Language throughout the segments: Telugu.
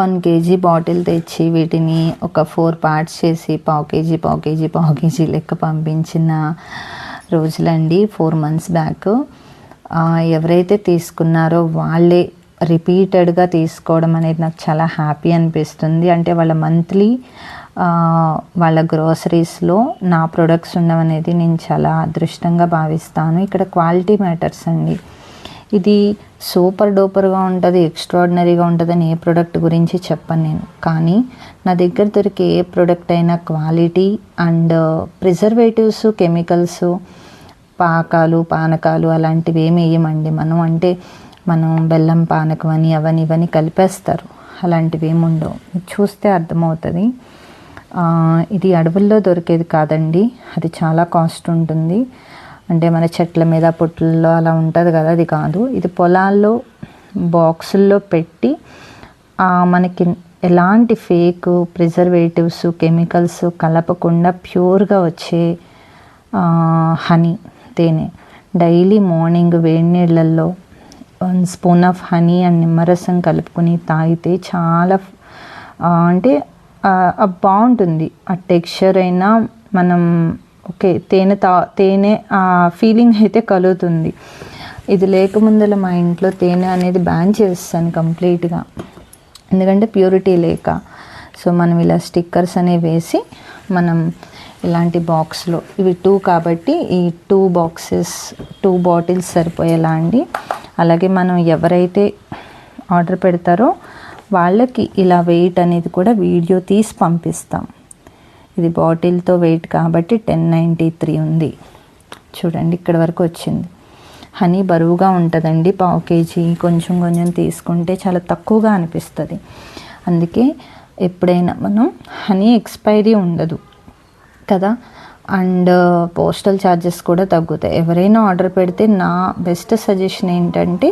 1 kg బాటిల్ తెచ్చి వీటిని ఒక 4 పార్ట్స్ చేసి పావు కేజీ లెక్క పంపించిన రోజులండి 4 months బ్యాక్. ఎవరైతే తీసుకున్నారో వాళ్ళే రిపీటెడ్గా తీసుకోవడం అనేది నాకు చాలా హ్యాపీ అనిపిస్తుంది. అంటే వాళ్ళ మంత్లీ వాళ్ళ గ్రోసరీస్లో నా ప్రొడక్ట్స్ ఉండడం అనేది నేను చాలా అదృష్టంగా భావిస్తాను. ఇక్కడ క్వాలిటీ మ్యాటర్స్ అండి. ఇది సూపర్ డూపర్గా ఉంటుంది, ఎక్స్ట్రాడినరీగా ఉంటుందని ఏ ప్రోడక్ట్ గురించి చెప్పను నేను. కానీ నా దగ్గర దొరికే ఏ ప్రోడక్ట్ అయినా క్వాలిటీ అండ్ ప్రిజర్వేటివ్స్, కెమికల్స్, పానకాలు అలాంటివి ఏమి వేయమండి మనం. అంటే మనం బెల్లం పానకం అని అవని ఇవన్నీ కలిపేస్తారు, అలాంటివి ఏమి ఉండవు. చూస్తే అర్థమవుతుంది. ఇది అడవుల్లో దొరికేది కాదండి, అది చాలా కాస్ట్ ఉంటుంది. అంటే మన చెట్ల మీద పుట్లలో అలా ఉంటుంది కదా, అది కాదు. ఇది పొలాల్లో బాక్సుల్లో పెట్టి మనకి ఎలాంటి ఫేక్ ప్రిజర్వేటివ్స్, కెమికల్స్ కలపకుండా ప్యూర్గా వచ్చే హనీ, తేనె. డైలీ మార్నింగ్ వేడి నీళ్ళల్లో 1 spoon ఆఫ్ హనీ అండ్ నిమ్మరసం కలుపుకొని తాగితే చాలా అంటే బాగుంటుంది. ఆ టెక్స్చర్ అయినా మనం ఓకే తేనె ఫీలింగ్ అయితే కలుగుతుంది. ఇది లేకముందల మా ఇంట్లో తేనె అనేది బ్యాన్ చేస్తాను కంప్లీట్గా, ఎందుకంటే ప్యూరిటీ లేక. సో మనం ఇలా స్టిక్కర్స్ అనేవి వేసి మనం ఇలాంటి బాక్స్లో, ఇవి 2 కాబట్టి ఈ 2 బాటిల్స్ సరిపోయేలా అండి. అలాగే మనం ఎవరైతే ఆర్డర్ పెడతారో వాళ్ళకి ఇలా వెయిట్ అనేది కూడా వీడియో తీసి పంపిస్తాం. ఇది బాటిల్తో వెయిట్ కాబట్టి 1093 ఉంది. చూడండి ఇక్కడ వరకు వచ్చింది. హనీ బరువుగా ఉంటుందండి, పావు కేజీ కొంచెం తీసుకుంటే చాలా తక్కువగా అనిపిస్తుంది. అందుకే ఎప్పుడైనా మనం హనీ ఎక్స్పైరీ ఉండదు కదా, అండ్ పోస్టల్ ఛార్జెస్ కూడా తగ్గుతాయి. ఎవరైనా ఆర్డర్ పెడితే నా బెస్ట్ సజెషన్ ఏంటంటే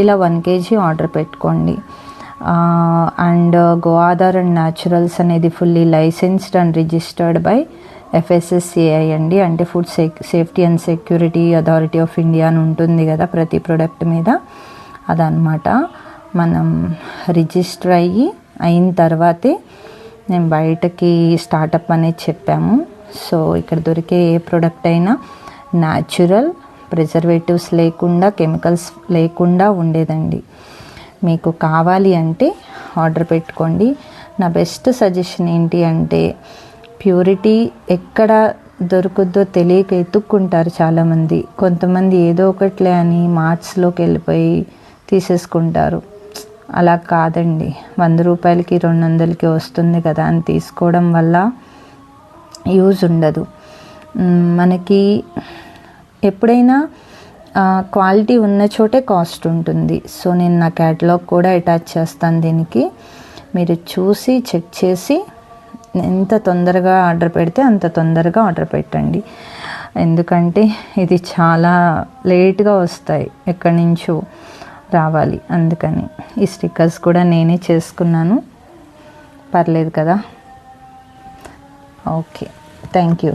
ఇలా 1 kg ఆర్డర్ పెట్టుకోండి. అండ్ గోఆధార్ అండ్ న్యాచురల్స్ అనేది fully licensed and registered by FSSAI అండి. అంటే food safety and security authority of India అని ఉంటుంది కదా ప్రతి ప్రోడక్ట్ మీద, అదనమాట. మనం రిజిస్టర్ అయిన తర్వాతే నేను బయటకి స్టార్టప్ అనేది చెప్పాము. సో ఇక్కడ దొరికే ఏ ప్రోడక్ట్ అయినా న్యాచురల్, ప్రిజర్వేటివ్స్ లేకుండా, కెమికల్స్ లేకుండా ఉండేదండి. మీకు కావాలి అంటే ఆర్డర్ పెట్టుకోండి. నా బెస్ట్ సజెషన్ ఏంటి అంటే ప్యూరిటీ ఎక్కడ దొరుకుద్దో తెలియక ఎత్తుక్కుంటారు చాలామంది. కొంతమంది ఏదో ఒకట్లే అని మార్ట్స్లోకి వెళ్ళిపోయి తీసేసుకుంటారు. అలా కాదండి, 100 రూపాయలకి 200కి వస్తుంది కదా అని తీసుకోవడం వల్ల యూజ్ ఉండదు. మనకి ఎప్పుడైనా క్వాలిటీ ఉన్న చోటే కాస్ట్ ఉంటుంది. సో నేను నా క్యాటలాగ్ కూడా అటాచ్ చేస్తాను దీనికి. మీరు చూసి చెక్ చేసి ఎంత తొందరగా ఆర్డర్ పెడితే అంత తొందరగా ఆర్డర్ పెట్టండి. ఎందుకంటే ఇది చాలా లేట్గా వస్తాయి, ఎక్కడి నుంచో రావాలి. అందుకని ఈ స్టిక్కర్స్ కూడా నేనే చేసుకున్నాను, పర్లేదు కదా. Okay, thank you.